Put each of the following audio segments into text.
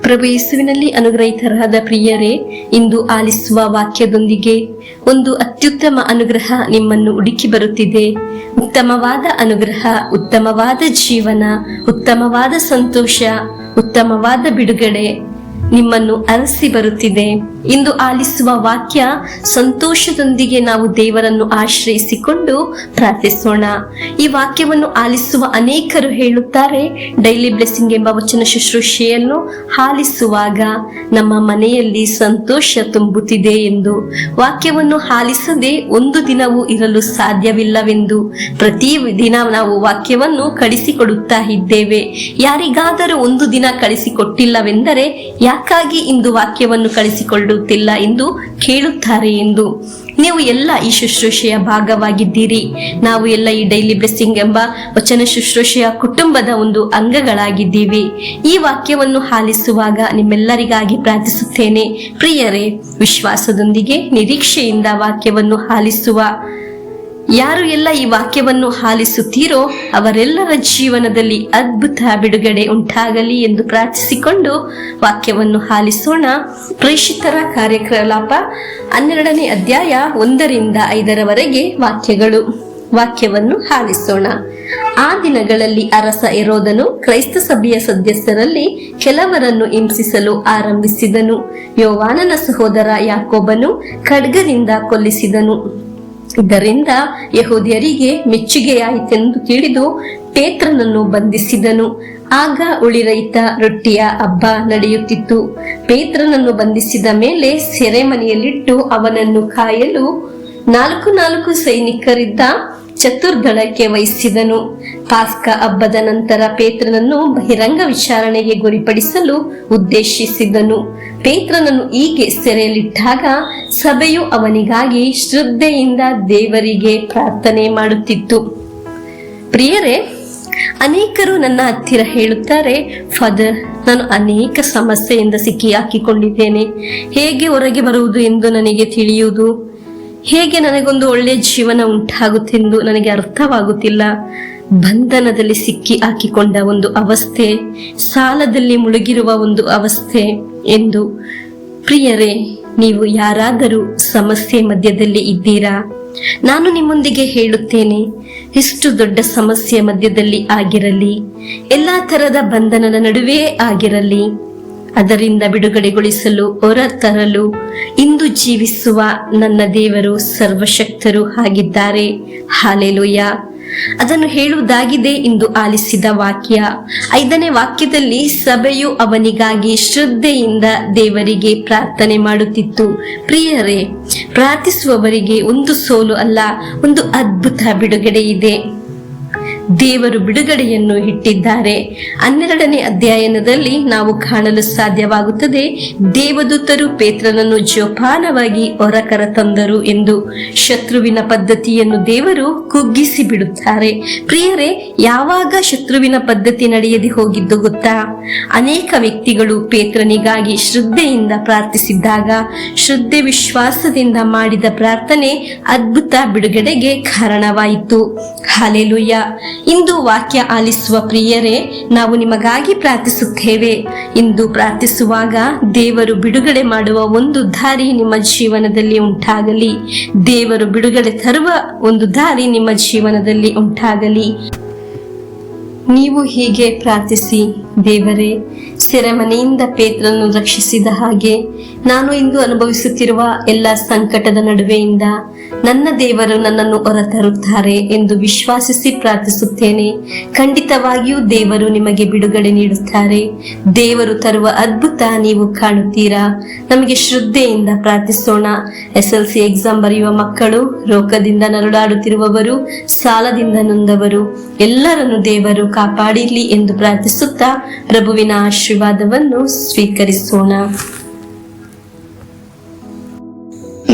ಪ್ರಭು ಯೇಸುವಿನಲ್ಲಿ ಅನುಗ್ರಹಿತರಾದ ಪ್ರಿಯರೇ, ಇಂದು ಆಲಿಸುವ ವಾಕ್ಯದೊಂದಿಗೆ ಒಂದು ಅತ್ಯುತ್ತಮ ಅನುಗ್ರಹ ನಿಮ್ಮನ್ನು ಹುಡುಕಿ ಬರುತ್ತಿದೆ. ಉತ್ತಮವಾದ ಅನುಗ್ರಹ, ಉತ್ತಮವಾದ ಜೀವನ, ಉತ್ತಮವಾದ ಸಂತೋಷ, ಉತ್ತಮವಾದ ಬಿಡುಗಡೆ ನಿಮ್ಮನ್ನು ಅರಸಿ ಬರುತ್ತಿದೆ. ಇಂದು ಆಲಿಸುವ ವಾಕ್ಯ ಸಂತೋಷದೊಂದಿಗೆ ನಾವು ದೇವರನ್ನು ಆಶ್ರಯಿಸಿಕೊಂಡು ಪ್ರಾರ್ಥಿಸೋಣ. ಈ ವಾಕ್ಯವನ್ನು ಆಲಿಸುವ ಅನೇಕರು ಹೇಳುತ್ತಾರೆ, ಡೈಲಿ ಬ್ಲೆಸ್ಸಿಂಗ್ ಎಂಬ ವಚನ ಶುಶ್ರೂಷೆಯನ್ನು ಆಲಿಸುವಾಗ ನಮ್ಮ ಮನೆಯಲ್ಲಿ ಸಂತೋಷ ತುಂಬುತ್ತಿದೆ ಎಂದು. ವಾಕ್ಯವನ್ನು ಆಲಿಸದೆ ಒಂದು ದಿನವೂ ಇರಲು ಸಾಧ್ಯವಿಲ್ಲವೆಂದು ಪ್ರತಿ ದಿನ ನಾವು ವಾಕ್ಯವನ್ನು ಕಳಿಸಿಕೊಡುತ್ತಾ ಇದ್ದೇವೆ. ಯಾರಿಗಾದರೂ ಒಂದು ದಿನ ಕಳಿಸಿಕೊಟ್ಟಿಲ್ಲವೆಂದರೆ ಯಾಕಾಗಿ ಇಂದು ವಾಕ್ಯವನ್ನು ಕಳಿಸಿಕೊಳ್ಳುತ್ತಿಲ್ಲ ಎಂದು ಕೇಳುತ್ತಾರೆ ಎಂದು. ನೀವು ಎಲ್ಲ ಈ ಶುಶ್ರೂಷೆಯ ಭಾಗವಾಗಿದ್ದೀರಿ. ನಾವು ಎಲ್ಲ ಈ ಡೈಲಿ ಬ್ಲೆಸ್ಸಿಂಗ್ ಎಂಬ ವಚನ ಶುಶ್ರೂಷೆಯ ಕುಟುಂಬದ ಒಂದು ಅಂಗಗಳಾಗಿದ್ದೀವಿ. ಈ ವಾಕ್ಯವನ್ನು ಆಲಿಸುವಾಗ ನಿಮ್ಮೆಲ್ಲರಿಗಾಗಿ ಪ್ರಾರ್ಥಿಸುತ್ತೇನೆ. ಪ್ರಿಯರೇ, ವಿಶ್ವಾಸದೊಂದಿಗೆ ನಿರೀಕ್ಷೆಯಿಂದ ವಾಕ್ಯವನ್ನು ಆಲಿಸುವ ಯಾರು ಎಲ್ಲ ಈ ವಾಕ್ಯವನ್ನು ಆಲಿಸುತ್ತೀರೋ ಅವರೆಲ್ಲರ ಜೀವನದಲ್ಲಿ ಅದ್ಭುತ ಬಿಡುಗಡೆ ಉಂಟಾಗಲಿ ಎಂದು ಪ್ರಾರ್ಥಿಸಿಕೊಂಡು ವಾಕ್ಯವನ್ನು ಆಲಿಸೋಣ. ಪ್ರೇಷಿತರ ಕಾರ್ಯಕಲಾಪ 12ನೇ ಅಧ್ಯಾಯ 1ರಿಂದ 5ರವರೆಗೆ ವಾಕ್ಯಗಳು. ವಾಕ್ಯವನ್ನು ಆಲಿಸೋಣ. ಆ ದಿನಗಳಲ್ಲಿ ಅರಸ ಹೆರೋದನು ಕ್ರೈಸ್ತ ಸಭೆಯ ಸದಸ್ಯರಲ್ಲಿ ಕೆಲವರನ್ನು ಹಿಂಸಿಸಲು ಆರಂಭಿಸಿದನು. ಯೋವಾನನ ಸಹೋದರ ಯಾಕೋಬನು ಖಡ್ಗದಿಂದ ಕೊಲ್ಲಿಸಿದನು. ಇದರಿಂದ ಯಹೂದ್ಯರಿಗೆ ಮೆಚ್ಚುಗೆಯಾಯಿತೆಂದು ತಿಳಿದು ಪೇತ್ರನನ್ನು ಬಂಧಿಸಿದನು. ಆಗ ಉಳಿರಹಿತ ರೊಟ್ಟಿಯ ಹಬ್ಬ ನಡೆಯುತ್ತಿತ್ತು. ಪೇತ್ರನನ್ನು ಬಂಧಿಸಿದ ಮೇಲೆ ಸೆರೆಮನೆಯಲ್ಲಿಟ್ಟು ಅವನನ್ನು ಕಾಯಲು 4 ಸೈನಿಕರಿದ್ದ ಚತುರ್ದಳಕ್ಕೆ ವಹಿಸಿದನು. ಪಾಸ್ಕ ಹಬ್ಬದ ನಂತರ ಪೇತ್ರನನ್ನು ಬಹಿರಂಗ ವಿಚಾರಣೆಗೆ ಗುರಿಪಡಿಸಲು ಉದ್ದೇಶಿಸಿದನು. ಪೇತ್ರನನ್ನು ಹೀಗೆ ಸೆರೆಯಲ್ಲಿಟ್ಟಾಗ ಸಭೆಯು ಅವನಿಗಾಗಿ ಶ್ರದ್ಧೆಯಿಂದ ದೇವರಿಗೆ ಪ್ರಾರ್ಥನೆ ಮಾಡುತ್ತಿತ್ತು. ಪ್ರಿಯರೇ, ಅನೇಕರು ನನ್ನ ಹತ್ತಿರ ಹೇಳುತ್ತಾರೆ, ಫಾದರ್, ನಾನು ಅನೇಕ ಸಮಸ್ಯೆಯಿಂದ ಸಿಕ್ಕಿ ಹಾಕಿಕೊಂಡಿದ್ದೇನೆ. ಹೇಗೆ ಹೊರಗೆ ಬರುವುದು ಎಂದು ನನಗೆ ತಿಳಿಯುವುದು, ಹೇಗೆ ನನಗೊಂದು ಒಳ್ಳೆಯ ಜೀವನ ಉಂಟಾಗುತ್ತೆಂದು ನನಗೆ ಅರ್ಥವಾಗುತ್ತಿಲ್ಲ. ಬಂಧನದಲ್ಲಿ ಸಿಕ್ಕಿ ಹಾಕಿಕೊಂಡ ಒಂದು ಅವಸ್ಥೆ, ಸಾಲದಲ್ಲಿ ಮುಳುಗಿರುವ ಒಂದು ಅವಸ್ಥೆ ಎಂದು. ಪ್ರಿಯರೇ, ನೀವು ಯಾರಾದರೂ ಸಮಸ್ಯೆ ಮಧ್ಯದಲ್ಲಿ ಇದ್ದೀರಾ? ನಾನು ನಿಮ್ಮೊಂದಿಗೆ ಹೇಳುತ್ತೇನೆ, ಎಷ್ಟು ದೊಡ್ಡ ಸಮಸ್ಯೆ ಮಧ್ಯದಲ್ಲಿ ಆಗಿರಲಿ, ಎಲ್ಲಾ ತರದ ಬಂಧನದ ನಡುವೆ ಆಗಿರಲಿ, ಅದರಿಂದ ಬಿಡುಗಡೆಗೊಳಿಸಲು ಹೊರತರಲು ಇಂದು ಜೀವಿಸುವ ನನ್ನ ದೇವರು ಸರ್ವಶಕ್ತರು ಆಗಿದ್ದಾರೆ. ಹಾಲೆಲೂಯಾ. ಅದನ್ನು ಹೇಳುವುದಾಗಿದೆ ಇಂದು ಆಲಿಸಿದ ವಾಕ್ಯ. 5ನೇ ವಾಕ್ಯದಲ್ಲಿ ಸಭೆಯು ಅವನಿಗಾಗಿ ಶ್ರದ್ಧೆಯಿಂದ ದೇವರಿಗೆ ಪ್ರಾರ್ಥನೆ ಮಾಡುತ್ತಿತ್ತು. ಪ್ರಿಯರೇ, ಪ್ರಾರ್ಥಿಸುವವರಿಗೆ ಒಂದು ಸೋಲು ಅಲ್ಲ, ಒಂದು ಅದ್ಭುತ ಬಿಡುಗಡೆ ಇದೆ. ದೇವರು ಬಿಡುಗಡೆಯನ್ನು ಇಟ್ಟಿದ್ದಾರೆ. 12ನೇ ಅಧ್ಯಾಯದಲ್ಲಿ ನಾವು ಕಾಣಲು ಸಾಧ್ಯವಾಗುತ್ತದೆ, ದೇವದೂತರು ಪೇತ್ರನನ್ನು ಜೋಪಾನವಾಗಿ ಹೊರಕರ ತಂದರು ಎಂದು. ಶತ್ರುವಿನ ಪದ್ಧತಿಯನ್ನು ದೇವರು ಕುಗ್ಗಿಸಿ ಬಿಡುತ್ತಾರೆ. ಪ್ರಿಯರೇ, ಯಾವಾಗ ಶತ್ರುವಿನ ಪದ್ಧತಿ ನಡೆಯದೆ ಹೋಗಿದ್ದು ಗೊತ್ತಾ? ಅನೇಕ ವ್ಯಕ್ತಿಗಳು ಪೇತ್ರನಿಗಾಗಿ ಶ್ರದ್ಧೆಯಿಂದ ಪ್ರಾರ್ಥಿಸಿದ್ದಾಗ, ಶ್ರದ್ಧೆ ವಿಶ್ವಾಸದಿಂದ ಮಾಡಿದ ಪ್ರಾರ್ಥನೆ ಅದ್ಭುತ ಬಿಡುಗಡೆಗೆ ಕಾರಣವಾಯಿತು. ಹಲ್ಲೆಲೂಯಾ. ಇಂದು ವಾಕ್ಯ ಆಲಿಸುವ ಪ್ರಿಯರೇ, ನಾವು ನಿಮಗಾಗಿ ಪ್ರಾರ್ಥಿಸುತ್ತೇವೆ. ಇಂದು ಪ್ರಾರ್ಥಿಸುವಾಗ ದೇವರು ಬಿಡುಗಡೆ ಮಾಡುವ ಒಂದು ದಾರಿ ನಿಮ್ಮ ಜೀವನದಲ್ಲಿ ಉಂಟಾಗಲಿ. ದೇವರು ಬಿಡುಗಡೆ ತರುವ ಒಂದು ದಾರಿ ನಿಮ್ಮ ಜೀವನದಲ್ಲಿ ಉಂಟಾಗಲಿ. ನೀವು ಹೀಗೆ ಪ್ರಾರ್ಥಿಸಿ, ದೇವರೇ, ಸೆರೆಮನೆಯಿಂದ ಪೇತ್ರನನ್ನು ರಕ್ಷಿಸಿದ ಹಾಗೆ ನಾನು ಇಂದು ಅನುಭವಿಸುತ್ತಿರುವ ಎಲ್ಲ ಸಂಕಟದ ನಡುವೆಯಿಂದ ನನ್ನ ದೇವರು ನನ್ನನ್ನು ಹೊರತರುತ್ತಾರೆ ಎಂದು ವಿಶ್ವಾಸಿಸಿ ಪ್ರಾರ್ಥಿಸುತ್ತೇನೆ. ಖಂಡಿತವಾಗಿಯೂ ದೇವರು ನಿಮಗೆ ಬಿಡುಗಡೆ ನೀಡುತ್ತಾರೆ. ದೇವರು ತರುವ ಅದ್ಭುತ ನೀವು ಕಾಣುತ್ತೀರಾ. ನಮಗೆ ಶ್ರದ್ಧೆಯಿಂದ ಪ್ರಾರ್ಥಿಸೋಣ. SLC ಎಕ್ಸಾಮ್ ಬರೆಯುವ ಮಕ್ಕಳು, ರೋಗದಿಂದ ನರಳಾಡುತ್ತಿರುವವರು, ಸಾಲದಿಂದ ನೊಂದವರು ಎಲ್ಲರನ್ನು ದೇವರು ಕಾಪಾಡಿರಲಿ ಎಂದು ಪ್ರಾರ್ಥಿಸುತ್ತಾ ಪ್ರಭುವಿನ ಆಶೀರ್ವಾದವನ್ನು ಸ್ವೀಕರಿಸೋಣ.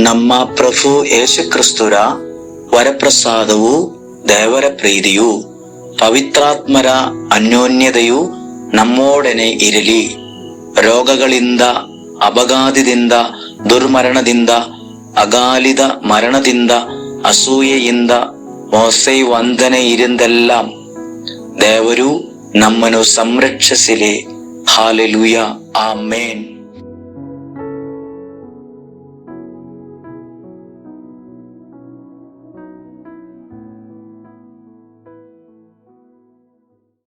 ನಮ್ಮ ಪ್ರಭು ಯೇಸು ಕ್ರಿಸ್ತರ ವರಪ್ರಸಾದವು, ದೇವರ ಪ್ರೀತಿಯು, ಪವಿತ್ರಾತ್ಮರ ಅನ್ಯೋನ್ಯತೆಯು ನಮ್ಮೊಡನೆ ಇರಲಿ. ರೋಗಗಳಿಂದ, ಅಪಘಾತದಿಂದ, ದುರ್ಮರಣದಿಂದ, ಅಗಾಲಿದ ಮರಣದಿಂದ, ಅಸೂಯೆಯಿಂದ, ಮೋಸೆ ವಂದನೆ ಇರಿಂದೆಲ್ಲ ದೇವರು ನಮ್ಮನ್ನು ಸಂರಕ್ಷಿಸಲಿ. ಹಾಲೆಲೂಯ, ಆಮೇನ್.